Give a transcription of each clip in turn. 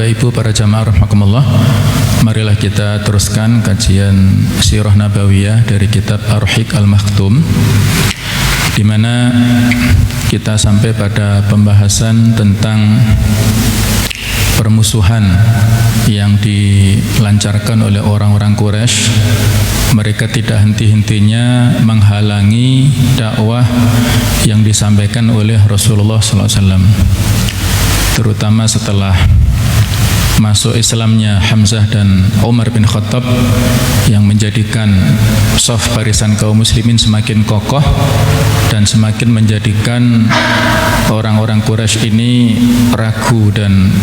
Bapak Ibu para jamaah rahimakumullah, marilah kita teruskan kajian Sirah Nabawiyah dari kitab Ar-Rahiq Al-Maktum, di mana kita sampai pada pembahasan tentang permusuhan yang dilancarkan oleh orang-orang Quraisy. Mereka tidak henti-hentinya menghalangi dakwah yang disampaikan oleh Rasulullah SAW, terutama setelah masuk Islamnya Hamzah dan Umar bin Khattab, yang menjadikan shaf barisan kaum muslimin semakin kokoh dan semakin menjadikan orang-orang Quraisy ini ragu, dan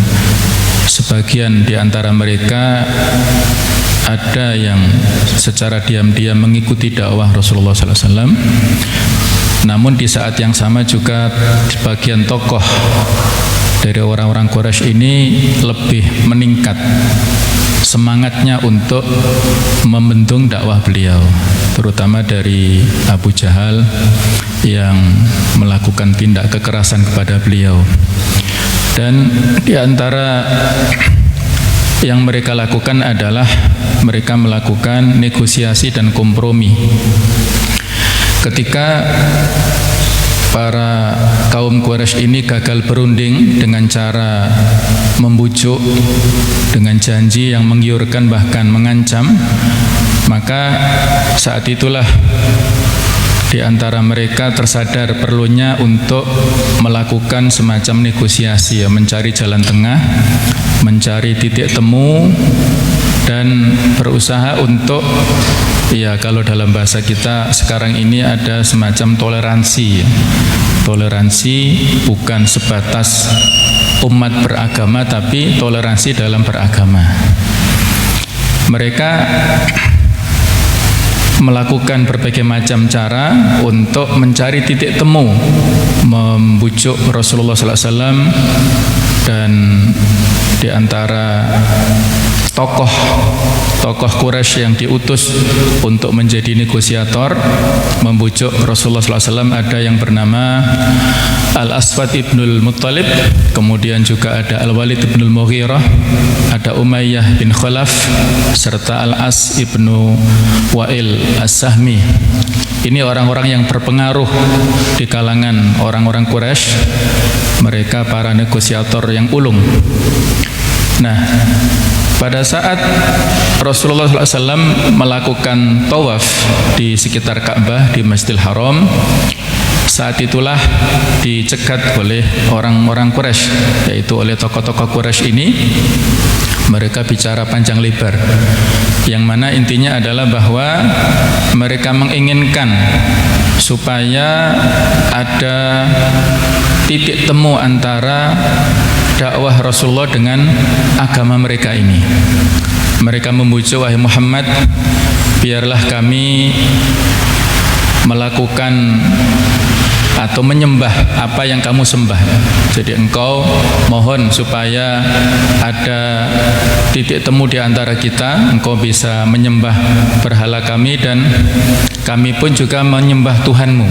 sebagian di antara mereka ada yang secara diam-diam mengikuti dakwah Rasulullah SAW. Namun di saat yang sama juga sebagian tokoh dari orang-orang Quraisy ini lebih meningkat semangatnya untuk membendung dakwah beliau, terutama dari Abu Jahal yang melakukan tindak kekerasan kepada beliau. Dan di antara yang mereka lakukan adalah mereka melakukan negosiasi dan kompromi. Ketika para kaum Quraisy ini gagal berunding dengan cara membujuk, dengan janji yang menggiurkan bahkan mengancam, maka saat itulah di antara mereka tersadar perlunya untuk melakukan semacam negosiasi, mencari jalan tengah, mencari titik temu, dan berusaha untuk, ya kalau dalam bahasa kita sekarang ini ada semacam toleransi. Toleransi bukan sebatas umat beragama, tapi toleransi dalam beragama. Mereka melakukan berbagai macam cara untuk mencari titik temu, membujuk Rasulullah SAW, dan di antara tokoh Quraisy yang diutus untuk menjadi negosiator membujuk Rasulullah SAW ada yang bernama Al-Aswad ibnul Muttalib, kemudian juga ada Al-Walid ibnul Mughirah, ada Umayyah bin Khalaf, serta Al-As ibnu Wa'il As-Sahmi. Ini orang-orang yang berpengaruh di kalangan orang-orang Quraisy. Mereka para negosiator yang ulung. Nah, pada saat Rasulullah SAW melakukan tawaf di sekitar Ka'bah di Masjidil Haram, saat itulah dicegat oleh orang-orang Quraisy, yaitu oleh tokoh-tokoh Quraisy ini. Mereka bicara panjang lebar, yang mana intinya adalah bahwa mereka menginginkan supaya ada titik temu antara dakwah Rasulullah dengan agama mereka ini. Mereka membujuk, wahai Muhammad, biarlah kami melakukan atau menyembah apa yang kamu sembah. Jadi engkau mohon supaya ada titik temu di antara kita, engkau bisa menyembah berhala kami dan kami pun juga menyembah Tuhanmu.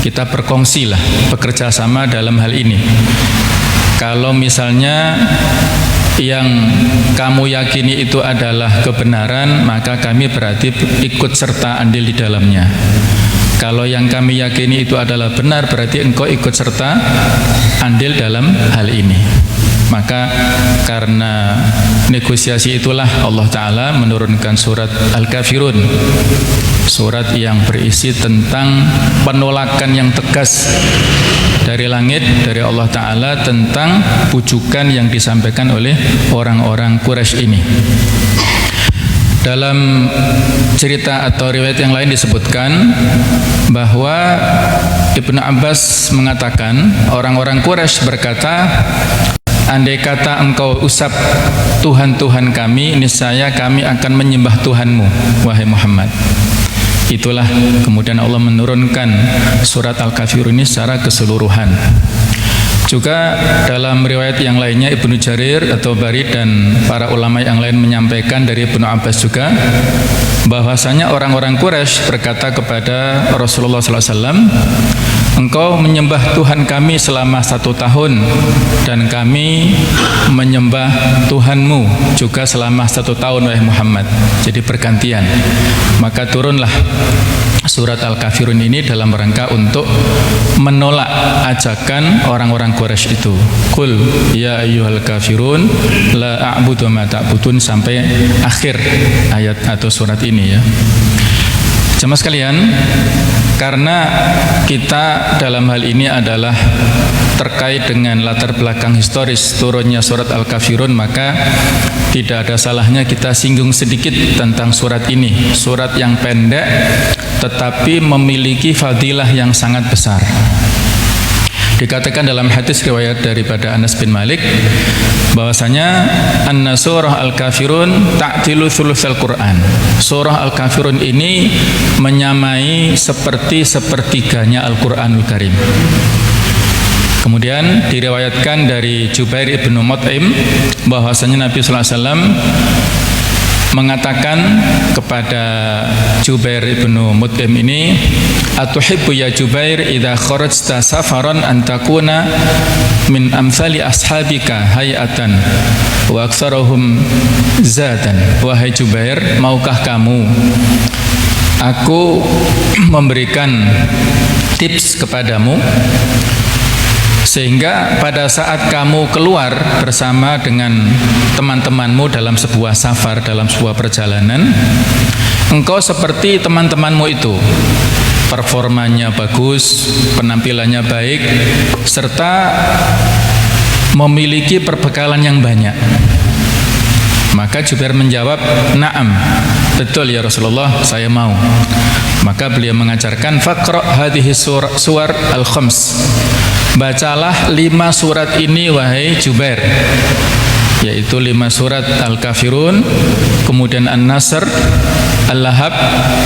Kita berkongsilah, bekerja sama dalam hal ini. Kalau misalnya yang kamu yakini itu adalah kebenaran, maka kami berarti ikut serta andil di dalamnya. Kalau yang kami yakini itu adalah benar, berarti engkau ikut serta andil dalam hal ini. Maka karena negosiasi itulah Allah Ta'ala menurunkan surat Al-Kafirun, surat yang berisi tentang penolakan yang tegas dari langit, dari Allah Ta'ala tentang bujukan yang disampaikan oleh orang-orang Quraisy ini. Dalam cerita atau riwayat yang lain disebutkan bahwa Ibnu Abbas mengatakan, orang-orang Quraisy berkata, andai kata engkau usap Tuhan-Tuhan kami, niscaya kami akan menyembah Tuhanmu, wahai Muhammad. Itulah kemudian Allah menurunkan surat Al-Kafirun ini secara keseluruhan. Juga dalam riwayat yang lainnya Ibnu Jarir atau Bari dan para ulama yang lain menyampaikan dari Ibnu Abbas juga bahwasanya orang-orang Quraisy berkata kepada Rasulullah SAW, engkau menyembah Tuhan kami selama 1 tahun dan kami menyembah Tuhanmu juga selama 1 tahun wahai Muhammad. Jadi bergantian. Maka turunlah surat Al-Kafirun ini dalam rangka untuk menolak ajakan orang-orang Quraisy itu. Qul ya ayyuhal kafirun la a'budu ma ta'budun, sampai akhir ayat atau surat ini ya. Jemaah sekalian, karena kita dalam hal ini adalah terkait dengan latar belakang historis turunnya surat Al-Kafirun, maka tidak ada salahnya kita singgung sedikit tentang surat ini. Surat yang pendek tetapi memiliki fadilah yang sangat besar. Dikatakan dalam hadis riwayat daripada Anas bin Malik bahwasanya anna surah Al-Kafirun ta'dilu thulutsal Quran. Surah Al-Kafirun ini menyamai sepertiganya Al-Qur'anul Karim. Kemudian diriwayatkan dari Jubair ibnu Mut'im bahwasanya Nabi sallallahu alaihi wasallam mengatakan kepada Jubair ibnu Mut'im ini, atuhibbu ya Jubair idza kharajta safaran an takuna min amsali ashabika hayatan wa aktsaruhum zadan. Wahai Jubair, maukah kamu aku memberikan tips kepadamu sehingga pada saat kamu keluar bersama dengan teman-temanmu dalam sebuah safar, dalam sebuah perjalanan, engkau seperti teman-temanmu itu, performanya bagus, penampilannya baik, serta memiliki perbekalan yang banyak. Maka Jubair menjawab, "Na'am, betul ya Rasulullah, saya mau." Maka beliau mengajarkan, "Faqra hadhihi suwar al-khams." Bacalah 5 surat ini wahai Jubair, yaitu 5 surat Al-Kafirun, kemudian An-Nasr, Al-Lahab,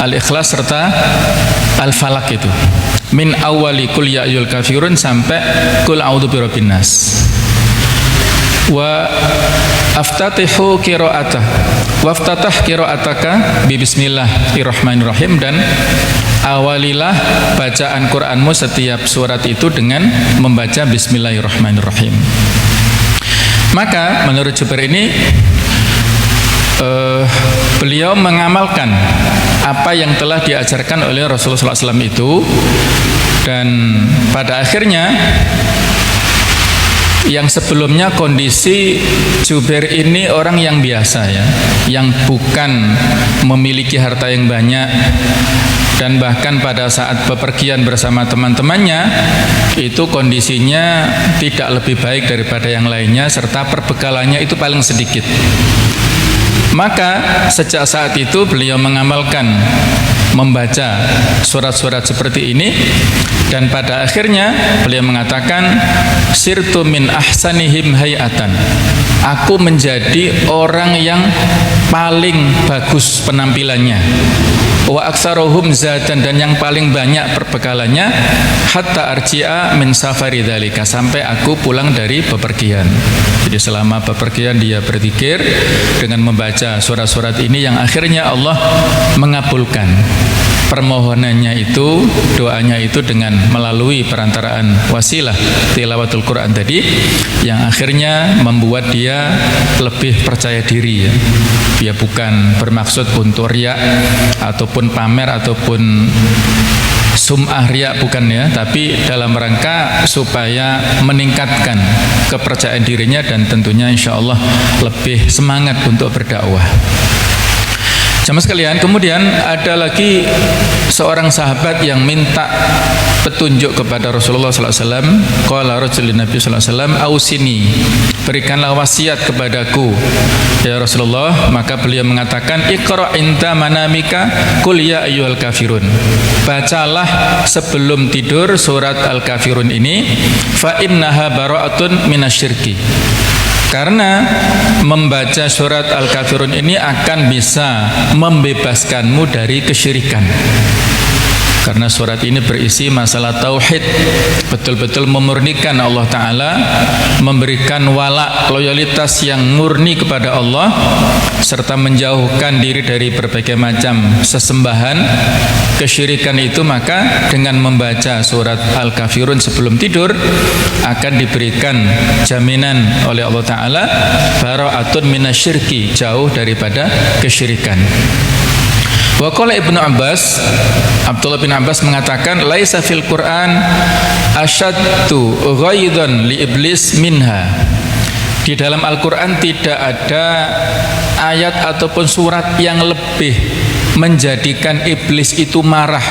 Al-Ikhlas serta Al-Falaq, itu min awali kul ya ayyuhal kafirun sampai kul a'udzu birabbin nas. Wa aftatihu qira'atah waftatah qira'ataka bi bismillahirrahmanirrahim, dan awalilah bacaan Qur'anmu setiap surat itu dengan membaca bismillahirrahmanirrahim. Maka menurut Jubair ini beliau mengamalkan apa yang telah diajarkan oleh Rasulullah SAW itu, dan pada akhirnya yang sebelumnya kondisi Jubair ini orang yang biasa ya, yang bukan memiliki harta yang banyak, dan bahkan pada saat bepergian bersama teman-temannya itu kondisinya tidak lebih baik daripada yang lainnya, serta perbekalannya itu paling sedikit. Maka sejak saat itu beliau mengamalkan membaca surat-surat seperti ini, dan pada akhirnya beliau mengatakan, sirtu min ahsanihim hayatan, aku menjadi orang yang paling bagus penampilannya, wa aktsaruhum zadan, dan yang paling banyak perbekalannya, hatta arji'a min safari dzalika, sampai aku pulang dari bepergian. Jadi selama bepergian dia berzikir dengan membaca surat-surat ini, yang akhirnya Allah mengabulkan permohonannya itu, doanya itu dengan melalui perantaraan wasilah tilawatul Quran tadi, yang akhirnya membuat dia lebih percaya diri ya. Dia bukan bermaksud untuk riya ataupun pamer ataupun sum'ah riya, bukan ya, tapi dalam rangka supaya meningkatkan kepercayaan dirinya dan tentunya insya Allah lebih semangat untuk berdakwah. Jamaah sekalian, kemudian ada lagi seorang sahabat yang minta petunjuk kepada Rasulullah SAW. Qala rajulun Nabi SAW, ausini, berikanlah wasiat kepadaku ya Rasulullah. Maka beliau mengatakan, iqra' inta manamika qul ya ayyuhal kafirun, bacalah sebelum tidur surat Al-Kafirun ini, fa innaha bara'atun minasyirki, karena membaca surat Al-Kafirun ini akan bisa membebaskanmu dari kesyirikan. karena surat ini berisi masalah tauhid, betul-betul memurnikan Allah Ta'ala, memberikan wala, loyalitas yang murni kepada Allah, serta menjauhkan diri dari berbagai macam sesembahan, kesyirikan itu. Maka dengan membaca surat Al-Kafirun sebelum tidur akan diberikan jaminan oleh Allah Ta'ala bara'atun minasyirki, jauh daripada kesyirikan. Wa qala Ibnu Abbas, Abdullah bin Abbas mengatakan, laisa fil Quran asyaddu ghaidan li iblis minha. Di dalam Al-Quran tidak ada ayat ataupun surat yang lebih menjadikan iblis itu marah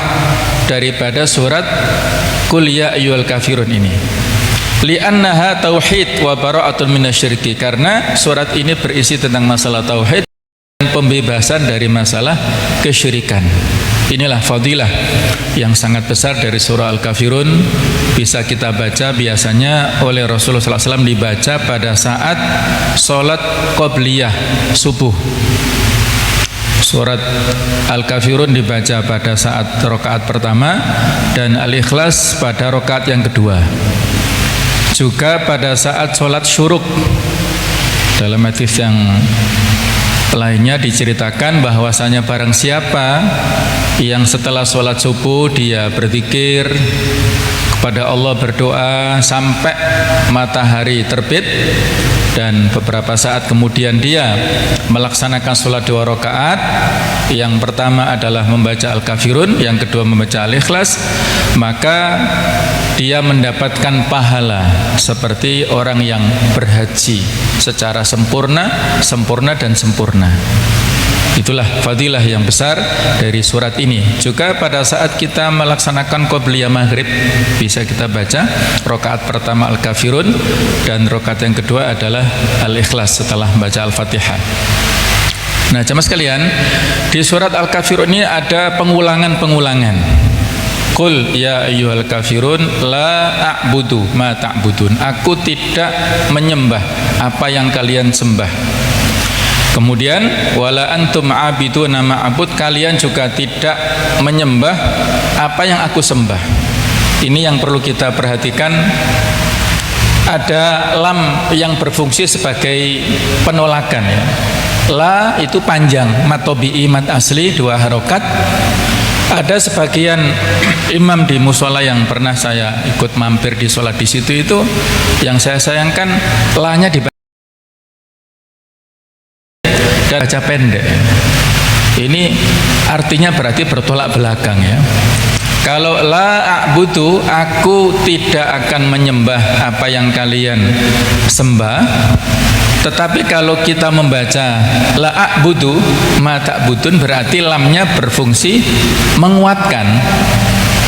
daripada surat Qul ya ayyuhal kafirun ini. Li'annaha tauhid wa bara'atun minasyirki, karena surat ini berisi tentang masalah tauhid dan pembebasan dari masalah kesyirikan. Inilah fadilah yang sangat besar dari surah Al-Kafirun. Bisa kita baca biasanya oleh Rasulullah SAW, dibaca pada saat sholat qobliyah subuh. Surat Al-Kafirun dibaca pada saat rakaat pertama dan Al-Ikhlas pada rakaat yang kedua. Juga pada saat sholat syuruk. Dalam hadis yang lainnya diceritakan bahwasanya barang siapa yang setelah sholat subuh dia berzikir kepada Allah, berdoa sampai matahari terbit, dan beberapa saat kemudian dia melaksanakan sholat 2 rakaat, yang pertama adalah membaca Al-Kafirun, yang kedua membaca Al-Ikhlas, maka dia mendapatkan pahala seperti orang yang berhaji secara sempurna dan sempurna. Itulah fadilah yang besar dari surat ini. Juga pada saat kita melaksanakan qobliyah maghrib, bisa kita baca rakaat pertama Al-Kafirun dan rakaat yang kedua adalah Al-Ikhlas setelah baca Al-Fatihah. Nah, jemaah sekalian, di surat Al-Kafirun ini ada pengulangan-pengulangan. Qul ya ayyuhal kafirun la a'budu ma ta'budun. Aku tidak menyembah apa yang kalian sembah. Kemudian wala antum abiduna ma'abud, kalian juga tidak menyembah apa yang aku sembah. Ini yang perlu kita perhatikan. Ada lam yang berfungsi sebagai penolakan ya. La itu panjang, mat tobi'i, mat asli 2 harokat. Ada sebagian imam di musola yang pernah saya ikut mampir di sholat di situ, itu yang saya sayangkan la-nya dibaca pendek. Ini artinya berarti bertolak belakang ya. Kalau la a'budu, aku tidak akan menyembah apa yang kalian sembah. Tetapi kalau kita membaca la a'budu ma ta'budun, berarti lamnya berfungsi menguatkan.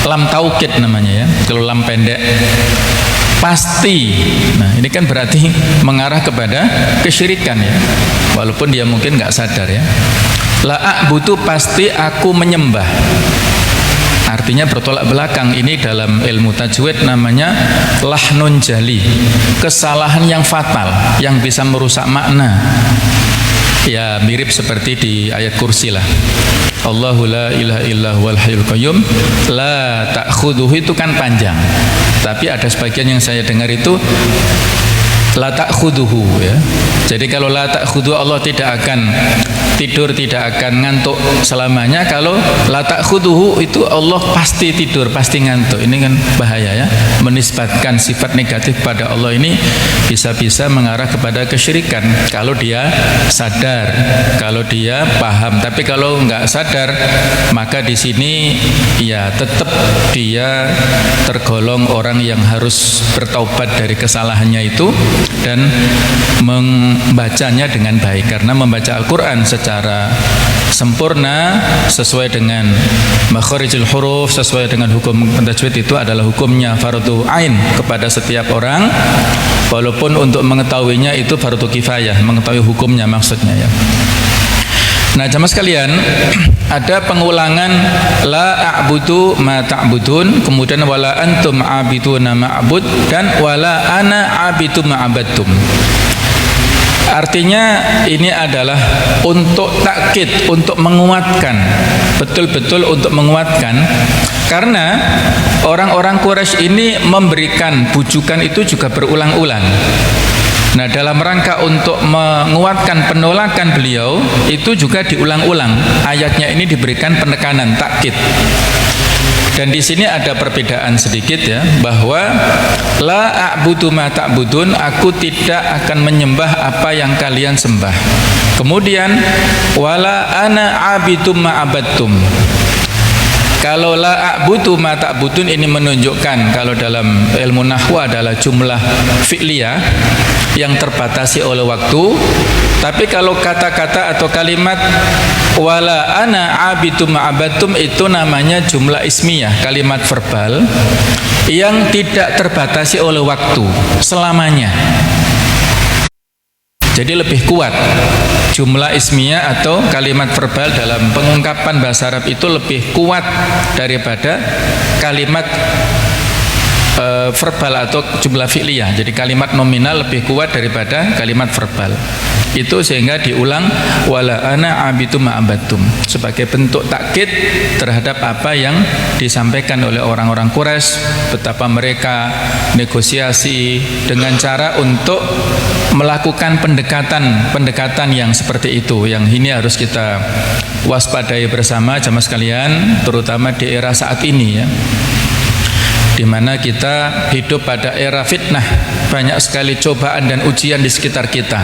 Lam taukid namanya ya, kalau lam pendek. Pasti. Nah, ini kan berarti mengarah kepada kesyirikan ya. Walaupun dia mungkin nggak sadar ya. La a'budu, pasti aku menyembah. Artinya bertolak belakang. Ini dalam ilmu tajwid namanya lahnun jali, kesalahan yang fatal yang bisa merusak makna. Ya mirip seperti di ayat kursi lah. Allahu la ilaha illa huwal hayyul qayyum la ta'khudhuhu, itu kan panjang. Tapi ada sebagian yang saya dengar itu la ta'khudhuhu ya. Jadi kalau la ta'khudhu, Allah tidak akan tidur, tidak akan ngantuk selamanya. Kalau la ta'khudhuhu itu Allah pasti tidur, pasti ngantuk. Ini kan bahaya ya. Menisbatkan sifat negatif pada Allah ini bisa-bisa mengarah kepada kesyirikan. Kalau dia sadar, kalau dia paham. Tapi kalau nggak sadar, maka di sini ya tetap dia tergolong orang yang harus bertaubat dari kesalahannya itu dan membacanya dengan baik. Karena membaca Al-Quran secara sempurna sesuai dengan makharijul huruf, sesuai dengan hukum tajwid, itu adalah hukumnya fardu ain kepada setiap orang, walaupun untuk mengetahuinya itu fardu kifayah, mengetahui hukumnya maksudnya ya. Nah, jamaah sekalian, ada pengulangan la a'budu ma ta'budun, kemudian wala antum abiduna ma'abud, dan wala ana abidu ma'abadtum. Artinya ini adalah untuk takkid, untuk menguatkan, betul-betul untuk menguatkan, karena orang-orang Quraisy ini memberikan bujukan itu juga berulang-ulang. Nah, dalam rangka untuk menguatkan penolakan beliau itu juga diulang-ulang. Ayatnya ini diberikan penekanan, takkid. Dan di sini ada perbedaan sedikit ya, bahwa la a'budu ma ta'budun, aku tidak akan menyembah apa yang kalian sembah. Kemudian wala ana abidum ma abattum. Kalau la a'budu ma ta'budun ini menunjukkan kalau dalam ilmu nahwu adalah jumlah fi'liyah yang terbatasi oleh waktu. Tapi kalau kata-kata atau kalimat wala ana abidum ma abattum itu namanya jumlah ismiyah, kalimat verbal yang tidak terbatasi oleh waktu selamanya. Jadi lebih kuat. Jumlah ismiyah atau kalimat verbal dalam pengungkapan bahasa Arab itu lebih kuat daripada kalimat verbal atau jumlah fi'liyah. Jadi kalimat nominal lebih kuat daripada kalimat verbal. Itu sehingga diulang wala ana abitu ma'abatum sebagai bentuk takkid terhadap apa yang disampaikan oleh orang-orang Quraisy, betapa mereka negosiasi dengan cara untuk melakukan pendekatan yang seperti itu. Yang ini harus kita waspadai bersama jamaah sekalian, terutama di era saat ini ya, di mana kita hidup pada era fitnah, banyak sekali cobaan dan ujian di sekitar kita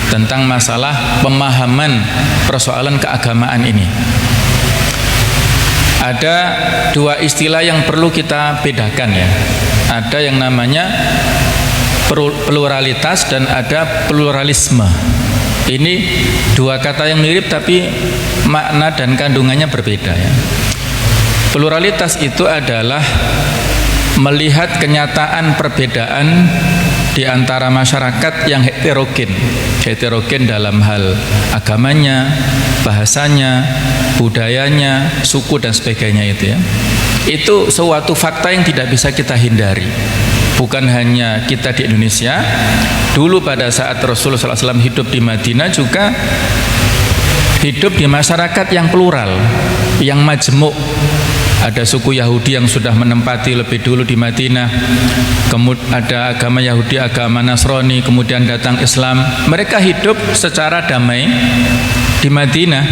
tentang masalah pemahaman persoalan keagamaan ini. Ada dua istilah yang perlu kita bedakan ya. Ada yang namanya pluralitas dan ada pluralisme. Ini dua kata yang mirip tapi makna dan kandungannya berbeda ya. Pluralitas itu adalah melihat kenyataan perbedaan di antara masyarakat yang heterogen dalam hal agamanya, bahasanya, budayanya, suku dan sebagainya itu ya. Itu suatu fakta yang tidak bisa kita hindari. Bukan hanya kita di Indonesia, dulu pada saat Rasulullah SAW hidup di Madinah juga hidup di masyarakat yang plural, yang majemuk. Ada suku Yahudi yang sudah menempati lebih dulu di Madinah, kemudian ada agama Yahudi, agama Nasrani, kemudian datang Islam. Mereka hidup secara damai di Madinah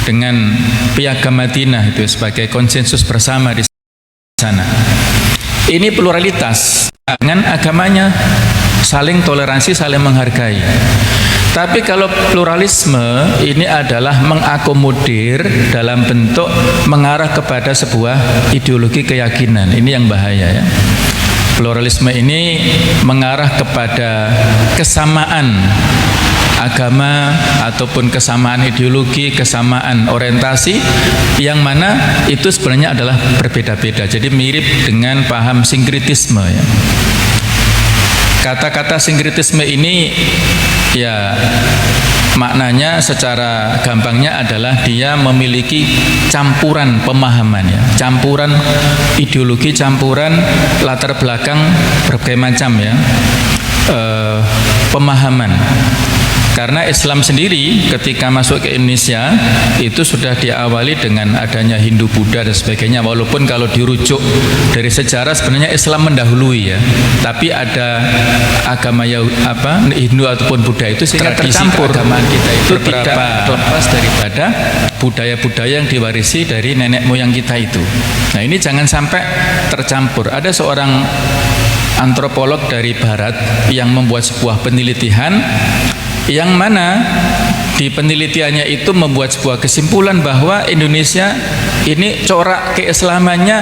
dengan piagam Madinah itu sebagai konsensus bersama di sana. Ini pluralitas, dengan agamanya saling toleransi, saling menghargai. Tapi kalau pluralisme ini adalah mengakomodir dalam bentuk mengarah kepada sebuah ideologi keyakinan. Ini yang bahaya ya. Pluralisme ini mengarah kepada kesamaan agama ataupun kesamaan ideologi, kesamaan orientasi, yang mana itu sebenarnya adalah berbeda-beda. Jadi mirip dengan paham sinkritisme ya. Kata-kata sinkritisme ini ya maknanya secara gampangnya adalah dia memiliki campuran pemahaman ya, campuran ideologi, campuran latar belakang berbagai macam ya pemahaman. Karena Islam sendiri ketika masuk ke Indonesia itu sudah diawali dengan adanya Hindu, Buddha dan sebagainya. Walaupun kalau dirujuk dari sejarah sebenarnya Islam mendahului ya. Tapi ada agama Hindu ataupun Buddha itu sehingga tercampur. Keagamaan kita itu tidak lepas daripada budaya-budaya yang diwarisi dari nenek moyang kita itu. Nah ini jangan sampai tercampur. Ada seorang antropolog dari Barat yang membuat sebuah penelitian yang mana di penelitiannya itu membuat sebuah kesimpulan bahwa Indonesia ini corak keislamannya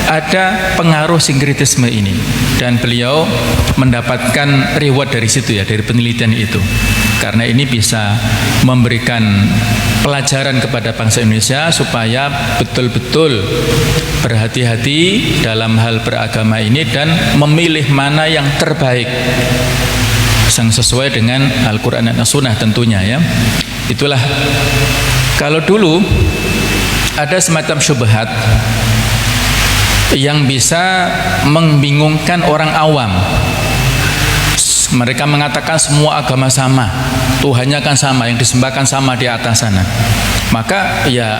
ada pengaruh sinkritisme ini, dan beliau mendapatkan reward dari situ ya, dari penelitian itu, karena ini bisa memberikan pelajaran kepada bangsa Indonesia supaya betul-betul berhati-hati dalam hal beragama ini dan memilih mana yang terbaik yang sesuai dengan Al-Quran dan As-Sunnah tentunya ya. Itulah, kalau dulu ada semacam syubhat yang bisa membingungkan orang awam, Mereka mengatakan semua agama sama, Tuhannya kan sama, yang disembahkan sama di atas sana. Maka ya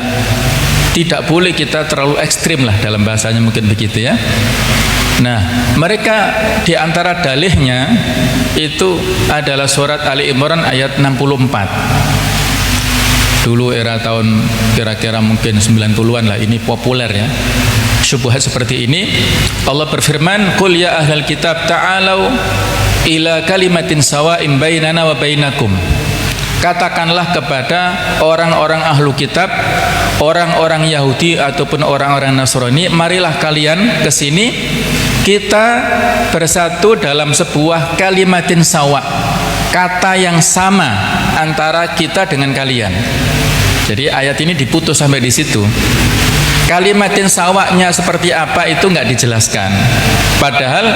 tidak boleh kita terlalu ekstrim lah, dalam bahasanya mungkin begitu ya. Nah, mereka di antara dalihnya itu adalah surat Ali Imran ayat 64. Dulu era tahun kira-kira mungkin 90-an lah, ini populer ya. Syubhat seperti ini. Allah berfirman, "Qul ya ahlal kitab ta'alau ila kalimatin sawa'in bainana wa bainakum." Katakanlah kepada orang-orang ahlu kitab, orang-orang Yahudi ataupun orang-orang Nasrani, marilah kalian ke sini, kita bersatu dalam sebuah kalimatin sawa, kata yang sama antara kita dengan kalian. Jadi ayat ini diputus sampai di situ. Kalimatin sawaknya seperti apa itu nggak dijelaskan. Padahal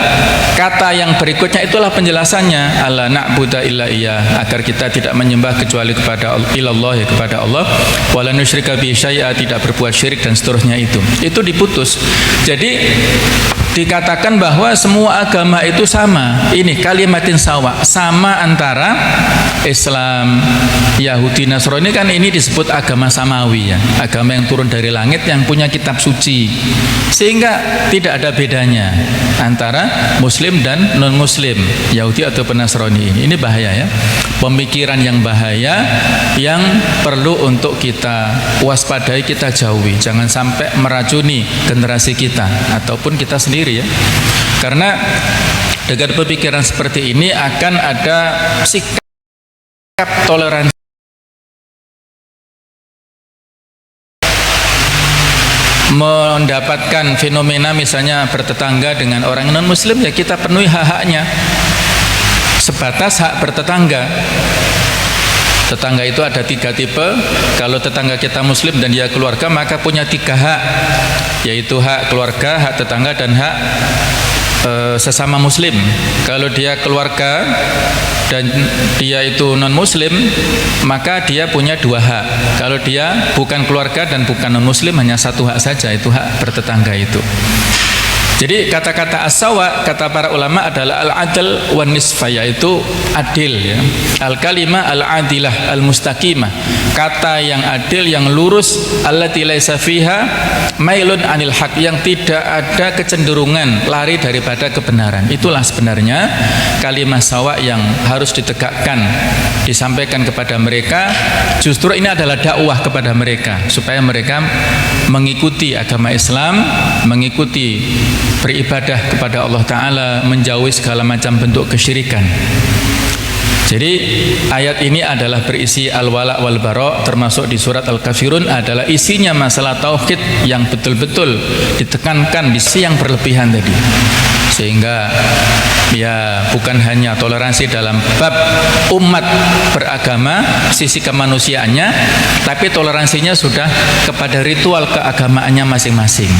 kata yang berikutnya itulah penjelasannya, alla na'budu illa iyyah, agar kita tidak menyembah kecuali kepada ilallah, ya kepada Allah, wala nusyrika bihi syai'a, tidak berbuat syirik dan seterusnya itu diputus. Jadi dikatakan bahwa semua agama itu sama. Ini kalimatin sawa, sama antara Islam, Yahudi, Nasrani, kan ini disebut agama samawi ya, agama yang turun dari langit, yang punya kitab suci, sehingga tidak ada bedanya antara Muslim dan non Muslim, Yahudi atau Nasrani. Ini bahaya ya, pemikiran yang bahaya yang perlu untuk kita waspadai, kita jauhi, jangan sampai meracuni generasi kita ataupun kita sendiri ya. Karena dengan pemikiran seperti ini akan ada sikap toleransi mendapatkan fenomena misalnya bertetangga dengan orang non muslim, ya kita penuhi hak-haknya sebatas hak bertetangga. Tetangga itu ada 3 tipe. Kalau tetangga kita muslim dan dia keluarga, maka punya 3 hak, yaitu hak keluarga, hak tetangga, dan hak sesama muslim. Kalau dia keluarga dan dia itu non muslim, maka dia punya 2 hak. Kalau dia bukan keluarga dan bukan non muslim, hanya 1 hak saja, itu hak bertetangga itu. Jadi kata-kata as-sawa, kata para ulama, adalah al-adl wan nisfa, yaitu adil ya. Al-kalimah al-adilah al-mustaqimah, kata yang adil, yang lurus, allati laisa fiha mailun anil haq, yang tidak ada kecenderungan lari daripada kebenaran. Itulah sebenarnya kalimat sawa yang harus ditegakkan, disampaikan kepada mereka. Justru ini adalah dakwah kepada mereka supaya mereka mengikuti agama Islam, mengikuti beribadah kepada Allah Ta'ala, menjauhi segala macam bentuk kesyirikan. Jadi ayat ini adalah berisi al-wala wal bara, termasuk di surat Al-Kafirun adalah isinya masalah tauhid yang betul-betul ditekankan di sisi yang berlebihan tadi. Sehingga ya bukan hanya toleransi dalam bab umat beragama, sisi kemanusiaannya, tapi toleransinya sudah kepada ritual keagamaannya masing-masing.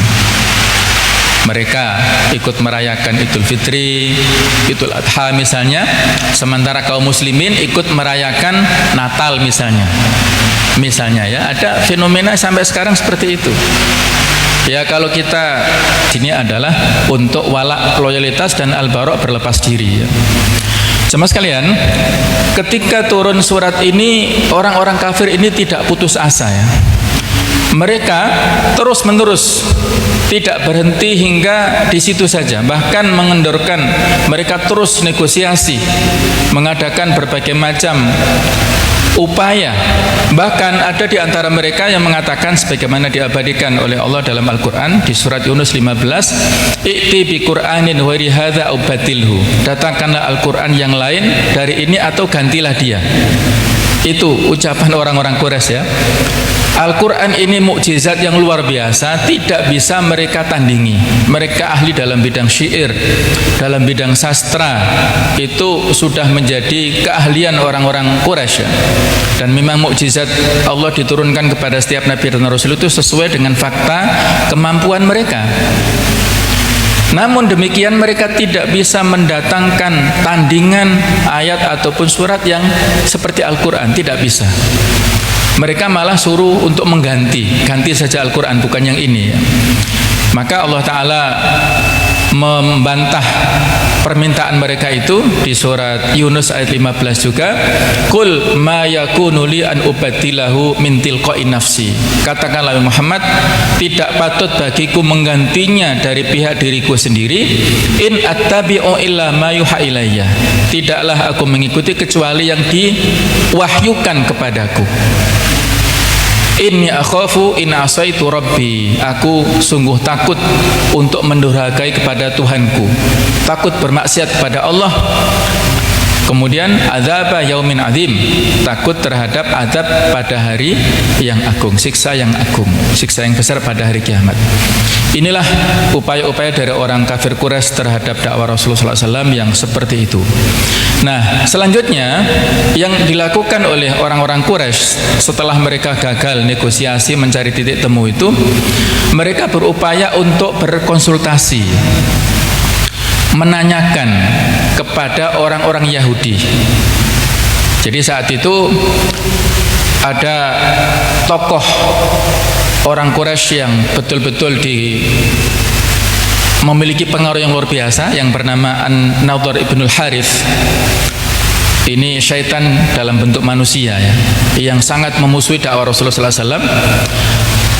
Mereka ikut merayakan Idul Fitri, Idul Adha misalnya, sementara kaum muslimin ikut merayakan Natal misalnya. Misalnya ya, ada fenomena sampai sekarang seperti itu. Ya kalau kita ini adalah untuk wala, loyalitas, dan al-bara, berlepas diri ya. Jemaah sekalian, ketika turun surat ini, orang-orang kafir ini tidak putus asa ya. Mereka terus menerus, tidak berhenti hingga di situ saja, bahkan mengendorkan. Mereka terus negosiasi, mengadakan berbagai macam upaya. Bahkan ada di antara mereka yang mengatakan, sebagaimana diabadikan oleh Allah dalam Al-Quran di surat Yunus 15, "I'ti bi Qur'anin ghairi hadza aw batilhu." Datangkanlah Al-Quran yang lain dari ini atau gantilah dia. Itu ucapan orang-orang Quraisy ya. Al-Quran ini mukjizat yang luar biasa, tidak bisa mereka tandingi. Mereka ahli dalam bidang syair, dalam bidang sastra, itu sudah menjadi keahlian orang-orang Quraisy. Dan memang mukjizat Allah diturunkan kepada setiap nabi dan rasul itu sesuai dengan fakta kemampuan mereka. Namun demikian mereka tidak bisa mendatangkan tandingan ayat ataupun surat yang seperti Al-Quran, tidak bisa. Mereka malah suruh untuk ganti saja Al-Quran, bukan yang ini ya. Maka Allah Ta'ala membantah permintaan mereka itu di surat Yunus ayat 15 juga, qul ma yakunu li an ubaddilahu min tilqa'i nafsi, katakanlah Muhammad, tidak patut bagiku menggantinya dari pihak diriku sendiri, in attabi'u illa ma yuha ilayya, tidaklah aku mengikuti kecuali yang diwahyukan kepadaku. Inni akhafu in asaitu rabbi, aku sungguh takut untuk mendurhakai kepada Tuhanku, takut bermaksiat kepada Allah. Kemudian azaba yaumin azim, takut terhadap azab pada hari yang agung, siksa yang agung, siksa yang besar pada hari kiamat. Inilah upaya-upaya dari orang kafir Quraisy terhadap dakwah Rasulullah SAW yang seperti itu. Nah, selanjutnya yang dilakukan oleh orang-orang Quraisy setelah mereka gagal negosiasi mencari titik temu itu, mereka berupaya untuk berkonsultasi, menanyakan kepada orang-orang Yahudi. Jadi saat itu ada tokoh orang Quraisy yang betul-betul memiliki pengaruh yang luar biasa yang bernama An-Nadhr ibn al-Harith. Ini syaitan dalam bentuk manusia ya, yang sangat memusuhi dakwah Rasulullah SAW.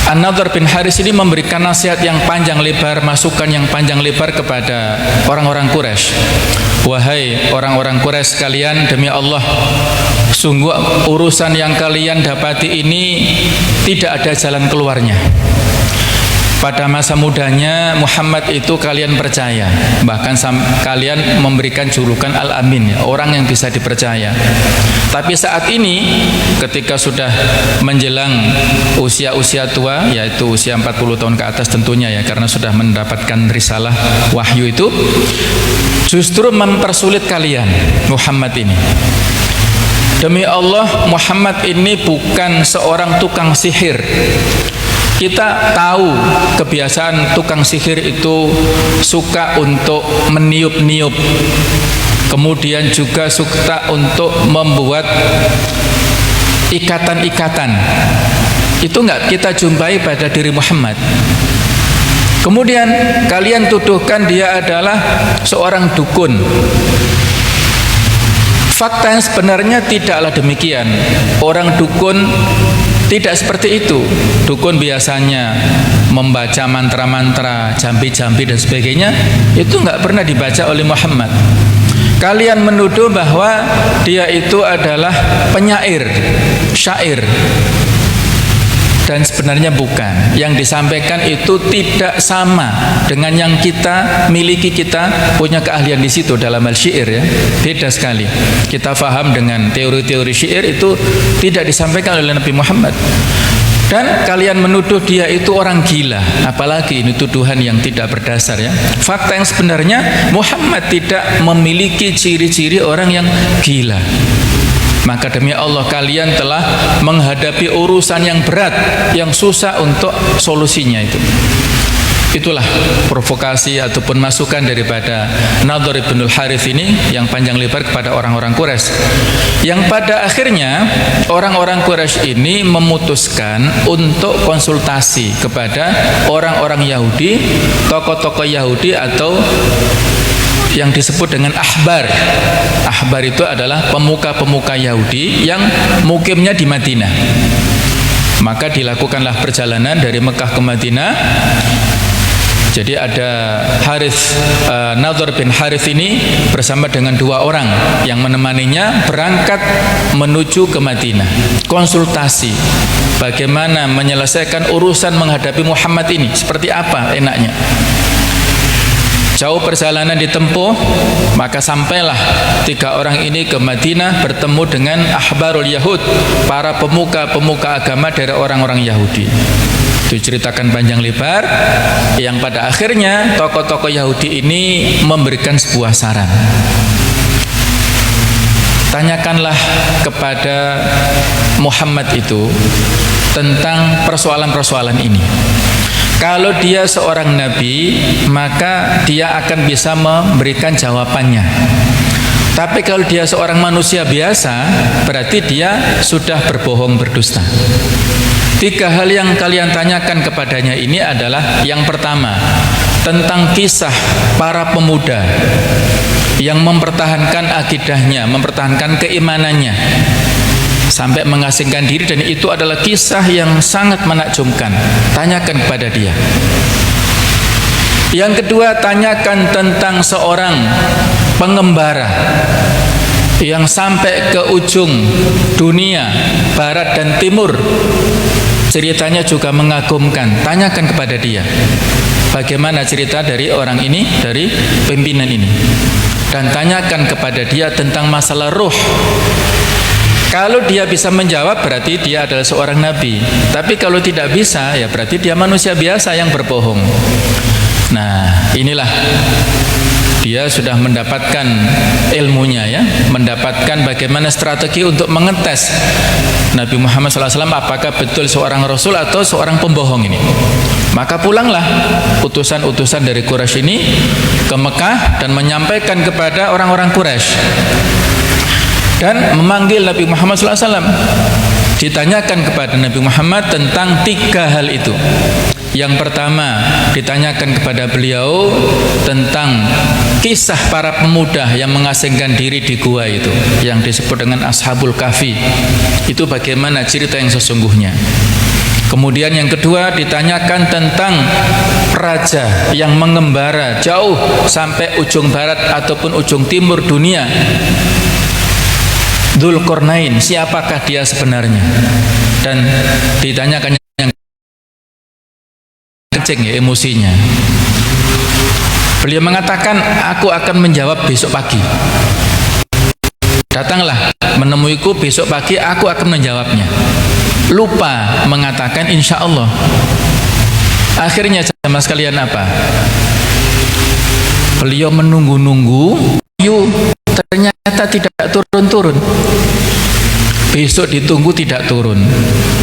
An-Nadhr bin Haris ini memberikan nasihat yang panjang lebar, masukan yang panjang lebar kepada orang-orang Quraisy. Wahai orang-orang Quraisy sekalian, demi Allah, sungguh urusan yang kalian dapati ini tidak ada jalan keluarnya. Pada masa mudanya Muhammad itu kalian percaya, bahkan kalian memberikan julukan Al-Amin, ya, orang yang bisa dipercaya. Tapi saat ini ketika sudah menjelang usia-usia tua, yaitu usia 40 tahun ke atas tentunya ya, karena sudah mendapatkan risalah wahyu itu, justru mempersulit kalian Muhammad ini. Demi Allah, Muhammad ini bukan seorang tukang sihir. Kita tahu kebiasaan tukang sihir itu suka untuk meniup-niup, kemudian juga suka untuk membuat ikatan-ikatan. Itu enggak kita jumpai pada diri Muhammad. Kemudian kalian tuduhkan dia adalah seorang dukun. Fakta yang sebenarnya tidaklah demikian. Orang dukun tidak seperti itu. Dukun biasanya membaca mantra-mantra, jambi-jambi dan sebagainya. Itu enggak pernah dibaca oleh Muhammad. Kalian menuduh bahwa dia itu adalah penyair, syair. Dan sebenarnya bukan. Yang disampaikan itu tidak sama dengan yang kita miliki. Kita punya keahlian di situ dalam hal syair ya. Beda sekali. Kita faham dengan teori-teori syair itu tidak disampaikan oleh Nabi Muhammad. Dan kalian menuduh dia itu orang gila. Apalagi ini tuduhan yang tidak berdasar ya. Fakta yang sebenarnya Muhammad tidak memiliki ciri-ciri orang yang gila. Maka demi Allah kalian telah menghadapi urusan yang berat, yang susah untuk solusinya itu. Itulah provokasi ataupun masukan daripada Nadhr ibn al-Harith ini yang panjang lebar kepada orang-orang Quraisy. Yang pada akhirnya orang-orang Quraisy ini memutuskan untuk konsultasi kepada orang-orang Yahudi, tokoh-tokoh Yahudi atau yang disebut dengan ahbar. Ahbar itu adalah pemuka-pemuka Yahudi yang mukimnya di Madinah. Maka dilakukanlah perjalanan dari Mekah ke Madinah. Jadi ada Nadhr bin Harith ini bersama dengan 2 orang yang menemaninya berangkat menuju ke Madinah. Konsultasi bagaimana menyelesaikan urusan menghadapi Muhammad ini, seperti apa enaknya. Jauh perjalanan ditempuh, maka sampailah 3 orang ini ke Madinah bertemu dengan ahbarul Yahud, para pemuka-pemuka agama dari orang-orang Yahudi. Diceritakan panjang lebar, yang pada akhirnya tokoh-tokoh Yahudi ini memberikan sebuah saran. Tanyakanlah kepada Muhammad itu tentang persoalan-persoalan ini. Kalau dia seorang nabi, maka dia akan bisa memberikan jawabannya. Tapi kalau dia seorang manusia biasa, berarti dia sudah berbohong, berdusta. 3 hal yang kalian tanyakan kepadanya ini adalah: yang pertama, tentang kisah para pemuda yang mempertahankan akidahnya, mempertahankan keimanannya sampai mengasingkan diri, dan itu adalah kisah yang sangat menakjubkan. Tanyakan kepada dia. Yang kedua, tanyakan tentang seorang pengembara yang sampai ke ujung dunia barat dan timur. Ceritanya juga mengagumkan. Tanyakan kepada dia, bagaimana cerita dari orang ini, dari pimpinan ini. Dan tanyakan kepada dia tentang masalah ruh. Kalau dia bisa menjawab, berarti dia adalah seorang nabi. Tapi kalau tidak bisa, ya berarti dia manusia biasa yang berbohong. Nah, inilah dia sudah mendapatkan ilmunya, ya, mendapatkan bagaimana strategi untuk mengetes Nabi Muhammad SAW apakah betul seorang rasul atau seorang pembohong ini. Maka pulanglah utusan-utusan dari Quraisy ini ke Mekah dan menyampaikan kepada orang-orang Quraisy dan memanggil Nabi Muhammad SAW. Ditanyakan kepada Nabi Muhammad tentang 3 hal itu. Yang pertama, ditanyakan kepada beliau tentang kisah para pemuda yang mengasingkan diri di gua itu, yang disebut dengan Ashabul Kahfi. Itu bagaimana cerita yang sesungguhnya. Kemudian yang kedua, ditanyakan tentang raja yang mengembara jauh sampai ujung barat ataupun ujung timur dunia, Dzulqarnain. Siapakah dia sebenarnya? Dan ditanyakan yang kencing, ya, emosinya. Beliau mengatakan, aku akan menjawab besok pagi. Datanglah menemuiku besok pagi, aku akan menjawabnya. Lupa mengatakan insya Allah. Akhirnya jamaah sekalian apa? Beliau menunggu-nunggu, ternyata tidak turun-turun. Besok ditunggu tidak turun,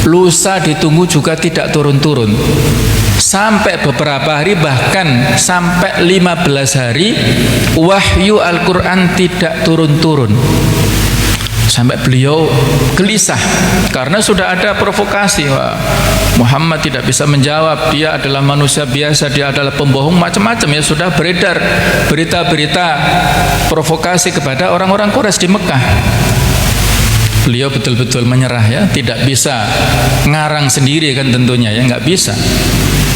lusa ditunggu juga tidak turun-turun. Sampai beberapa hari, bahkan sampai 15 hari wahyu Al-Quran tidak turun-turun. Sampai beliau gelisah karena sudah ada provokasi. Wah, Muhammad tidak bisa menjawab, dia adalah manusia biasa, dia adalah pembohong, macam-macam, ya, sudah beredar berita-berita provokasi kepada orang-orang Quraisy di Mekah. Beliau betul-betul menyerah, ya, tidak bisa ngarang sendiri kan tentunya, ya, nggak bisa.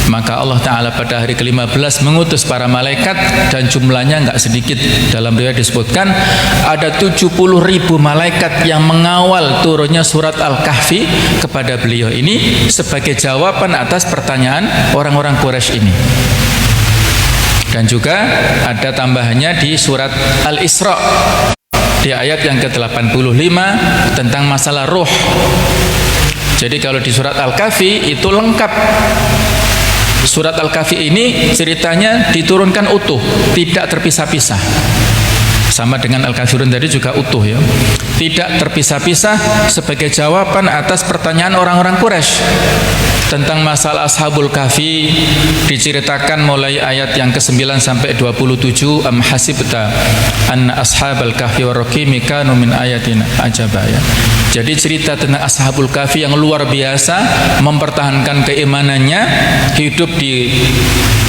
Maka Allah Ta'ala pada hari ke-15 mengutus para malaikat, dan jumlahnya nggak sedikit. Dalam riwayat disebutkan ada 70.000 malaikat yang mengawal turunnya surat Al-Kahfi kepada beliau ini sebagai jawaban atas pertanyaan orang-orang Quraisy ini. Dan juga ada tambahannya di surat Al-Isra di ayat yang ke-85 tentang masalah ruh. Jadi kalau di surat Al-Kahfi itu lengkap. Surat Al-Kahfi ini ceritanya diturunkan utuh, tidak terpisah-pisah. Sama dengan Al-Kafirun tadi juga utuh, ya, tidak terpisah-pisah sebagai jawaban atas pertanyaan orang-orang Quraisy tentang masalah Ashabul Kahfi. Diceritakan mulai ayat yang ke-9 sampai 27, am hasibta anna ashabal kahfi warraqimi kanu min ayatina ajaba, ya. Jadi cerita tentang Ashabul Kahfi yang luar biasa, mempertahankan keimanannya, hidup di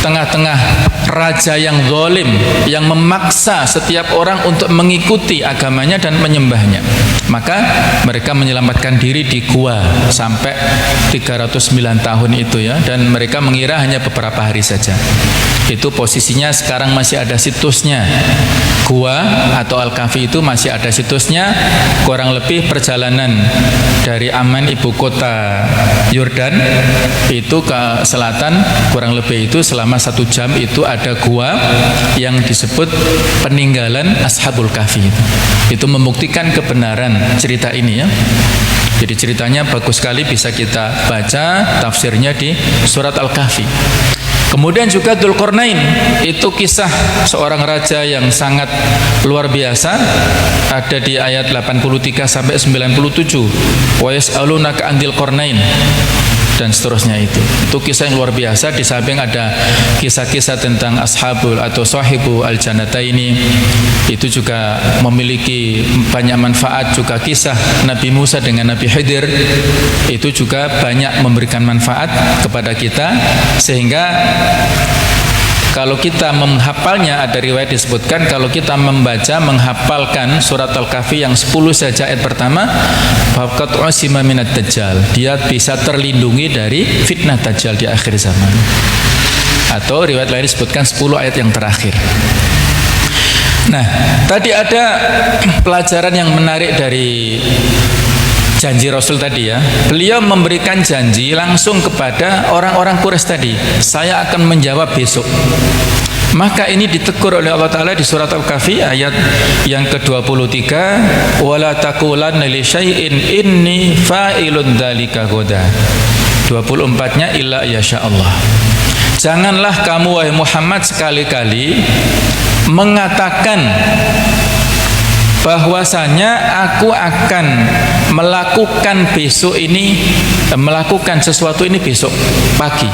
tengah-tengah raja yang zalim, yang memaksa setiap orang untuk mengikuti agamanya dan menyembahnya. Maka mereka menyelamatkan diri di gua sampai 309 tahun itu, ya, dan mereka mengira hanya beberapa hari saja. Itu posisinya sekarang masih ada situsnya. Gua atau Al-Kahfi itu masih ada situsnya. Kurang lebih perjalanan dari Amman, ibu kota Yordan, itu ke selatan, kurang lebih itu selama 1 jam itu ada gua yang disebut peninggalan Ashabul Kahfi. Itu membuktikan kebenaran cerita ini, ya. Jadi ceritanya bagus sekali, bisa kita baca tafsirnya di surat Al-Kahfi. Kemudian juga Dzulqarnain, itu kisah seorang raja yang sangat luar biasa, ada di ayat 83 sampai 97. Wa yas'alunaka 'anil qarnain, dan seterusnya. Itu kisah yang luar biasa. Di samping ada kisah-kisah tentang ashabul atau sahibu al-jannataini, itu juga memiliki banyak manfaat. Juga kisah Nabi Musa dengan Nabi Khidir, itu juga banyak memberikan manfaat kepada kita, sehingga Kalau kita menghafalnya, ada riwayat disebutkan kalau kita membaca menghafalkan surat Al-Kahfi yang 10 saja ayat pertama, faqad usima minad dajjal, dia bisa terlindungi dari fitnah dajjal di akhir zaman. Atau riwayat lain disebutkan 10 ayat yang terakhir. Nah, tadi ada pelajaran yang menarik dari janji Rasul tadi ya. Beliau memberikan janji langsung kepada orang-orang Quraisy tadi, saya akan menjawab besok. Maka ini ditegur oleh Allah Ta'ala di surat Al-Kahfi ayat yang ke-23, wala taqulanna li syai'in inni fa'ilun dzalika ghadan. 24-nya illa yasha Allah. Janganlah kamu wahai Muhammad sekali-kali mengatakan bahwasanya aku akan melakukan besok ini, melakukan sesuatu ini besok pagi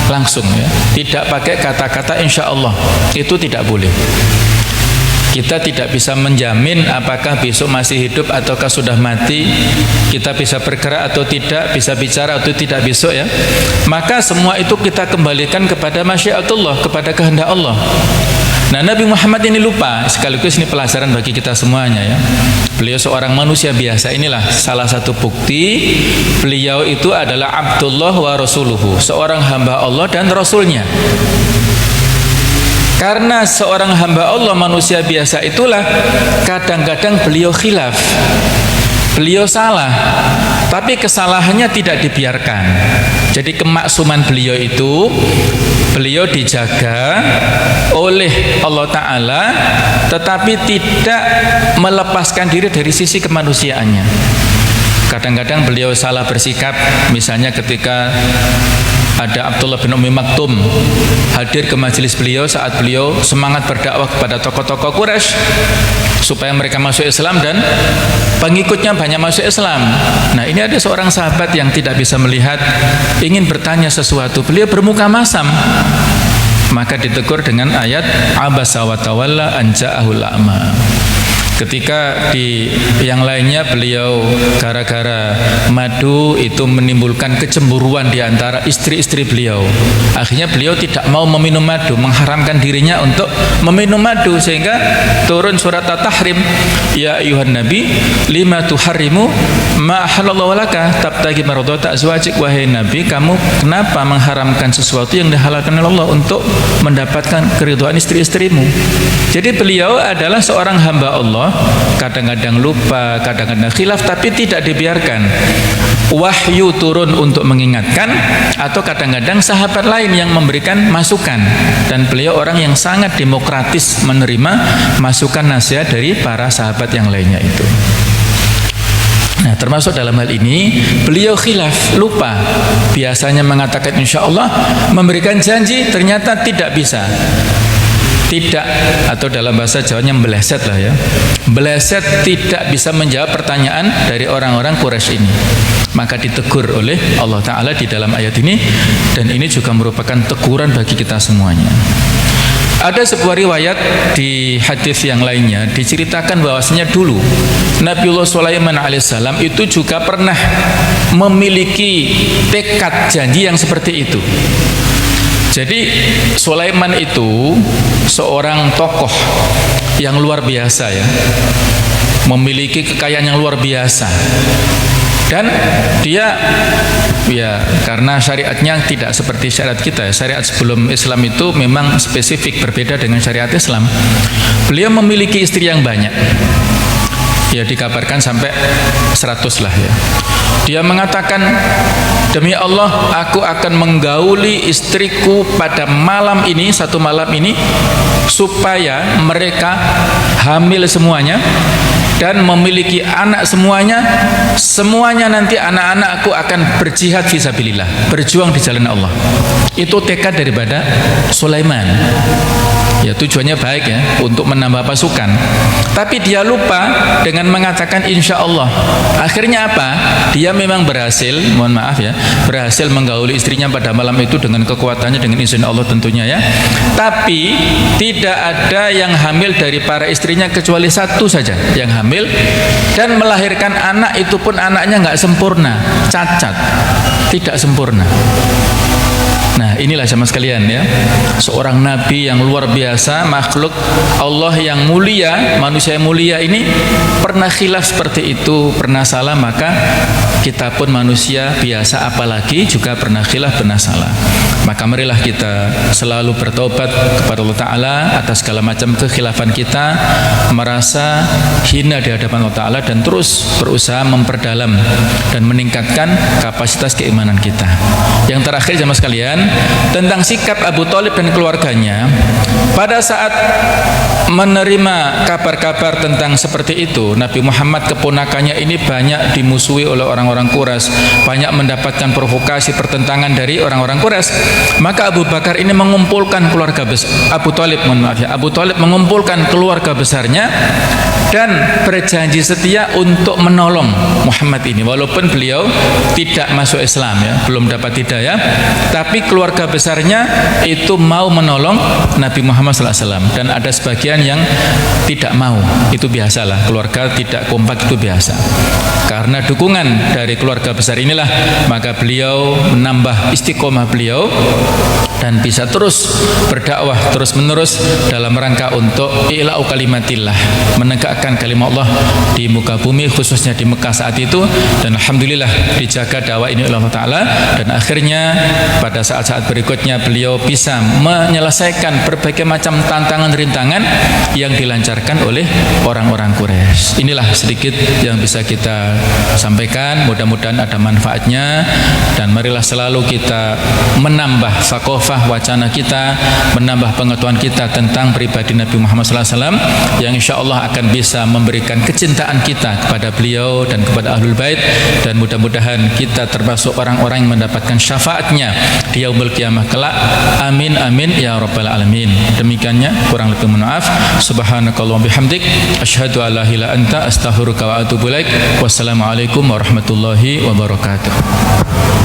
langsung ya. Tidak pakai kata-kata insya Allah, itu tidak boleh. Kita tidak bisa menjamin apakah besok masih hidup ataukah sudah mati. Kita bisa bergerak atau tidak, bisa bicara atau tidak besok ya. Maka semua itu kita kembalikan kepada masyiatullah, kepada kehendak Allah. Nah, Nabi Muhammad ini lupa, sekaligus ini pelajaran bagi kita semuanya ya. Beliau seorang manusia biasa. Inilah salah satu bukti beliau itu adalah Abdullah wa Rasuluhu, seorang hamba Allah dan Rasulnya. Karena seorang hamba Allah manusia biasa itulah kadang-kadang beliau khilaf, beliau salah, tapi kesalahannya tidak dibiarkan. Jadi kemaksuman beliau itu beliau dijaga oleh Allah Ta'ala, tetapi tidak melepaskan diri dari sisi kemanusiaannya. Kadang-kadang beliau salah bersikap, misalnya ketika ada Abdullah bin Ummi Maktum hadir ke majelis beliau saat beliau semangat berdakwah kepada tokoh-tokoh Quraisy supaya mereka masuk Islam dan pengikutnya banyak masuk Islam. Nah, ini ada seorang sahabat yang tidak bisa melihat, ingin bertanya sesuatu, beliau bermuka masam, maka ditegur dengan ayat abasa wa tawalla an ja'ahul a'ma. Ketika di yang lainnya beliau gara-gara madu itu menimbulkan kecemburuan di antara istri-istri beliau. Akhirnya beliau tidak mau meminum madu, mengharamkan dirinya untuk meminum madu, sehingga turun surat At-Tahrim, ya ayuhan nabi lima tuharrimu ma halallahu laka tabtagi mardhata azwajik. Wahai nabi, kamu kenapa mengharamkan sesuatu yang dihalalkan oleh Allah untuk mendapatkan keridhaan istri-istrimu? Jadi beliau adalah seorang hamba Allah, kadang-kadang lupa, kadang-kadang khilaf, tapi tidak dibiarkan. Wahyu turun untuk mengingatkan, atau kadang-kadang sahabat lain yang memberikan masukan, dan beliau orang yang sangat demokratis menerima masukan nasihat dari para sahabat yang lainnya itu. Nah, termasuk dalam hal ini beliau khilaf, lupa. Biasanya mengatakan insya Allah, memberikan janji, ternyata tidak bisa. Tidak, atau dalam bahasa Jawanya meleset lah ya, meleset, tidak bisa menjawab pertanyaan dari orang-orang Quraisy ini. Maka ditegur oleh Allah Ta'ala di dalam ayat ini, dan ini juga merupakan teguran bagi kita semuanya. Ada sebuah riwayat di hadis yang lainnya diceritakan bahwasanya dulu Nabiullah Sulaiman alaihissalam itu juga pernah memiliki tekad janji yang seperti itu. Jadi Sulaiman itu seorang tokoh yang luar biasa ya, memiliki kekayaan yang luar biasa, dan dia ya karena syariatnya tidak seperti syariat kita ya. Syariat sebelum Islam itu memang spesifik berbeda dengan syariat Islam. Beliau memiliki istri yang banyak, ya dikabarkan sampai 100 lah ya. Dia mengatakan, demi Allah aku akan menggauli istriku pada malam ini, satu malam ini, supaya mereka hamil semuanya dan memiliki anak semuanya. Semuanya nanti anak-anakku akan berjihad fisabilillah, berjuang di jalan Allah. Itu tekad daripada Sulaiman. Ya tujuannya baik ya, untuk menambah pasukan. Tapi dia lupa dengan mengatakan insya Allah. Akhirnya apa? Dia memang berhasil, mohon maaf ya, berhasil menggauli istrinya pada malam itu dengan kekuatannya, dengan izin Allah tentunya ya. Tapi tidak ada yang hamil dari para istrinya kecuali satu saja yang hamil, dan melahirkan anak itu pun anaknya nggak sempurna, cacat, tidak sempurna. Nah, inilah sama sekalian ya, seorang nabi yang luar biasa, makhluk Allah yang mulia, manusia yang mulia ini pernah khilaf seperti itu, pernah salah, maka kita pun manusia biasa apalagi juga pernah khilaf, pernah salah. Maka marilah kita selalu bertobat kepada Allah Ta'ala atas segala macam kekhilafan kita, merasa hina di hadapan Allah Ta'ala, dan terus berusaha memperdalam dan meningkatkan kapasitas keimanan kita. Yang terakhir jemaah sekalian, tentang sikap Abu Thalib dan keluarganya pada saat menerima kabar-kabar tentang seperti itu. Nabi Muhammad keponakannya ini banyak dimusuhi oleh orang-orang Quraisy, banyak mendapatkan provokasi pertentangan dari orang-orang Quraisy. Maka Abu Bakar ini mengumpulkan keluarga besar, Abu Thalib mengumpulkan keluarga besarnya dan berjanji setia untuk menolong Muhammad ini, walaupun beliau tidak masuk Islam ya, belum dapat hidayah, tapi keluarga besarnya itu mau menolong Nabi Muhammad SAW. Dan ada sebagian yang tidak mau, itu biasalah, keluarga tidak kompak itu biasa. Karena dukungan dari keluarga besar inilah maka beliau menambah istiqomah beliau dan bisa terus berdakwah terus menerus dalam rangka untuk i'la'u kalimatillah, menegakkan kalimat Allah di muka bumi, khususnya di Mekah saat itu. Dan alhamdulillah dijaga dakwah ini oleh Allah Ta'ala, dan akhirnya pada saat-saat berikutnya beliau bisa menyelesaikan berbagai macam tantangan-rintangan yang dilancarkan oleh orang-orang Quraisy. Inilah sedikit yang bisa kita sampaikan, mudah-mudahan ada manfaatnya, dan marilah selalu kita menambah sakofah wacana kita, menambah pengetahuan kita tentang pribadi Nabi Muhammad SAW, yang insya Allah akan bisa memberikan kecintaan kita kepada beliau dan kepada Ahlul Bait, dan mudah-mudahan kita termasuk orang-orang yang mendapatkan syafaatnya di yaumul qiyamah kelak. Amin amin ya rabbal alamin. Demikiannya, kurang lebih mohon maaf. Subhanakallahumma bihamdik, asyhadu an la ilaha illa anta, astaghfiruka wa atubu ilaik. Wassalamualaikum warahmatullahi wabarakatuh.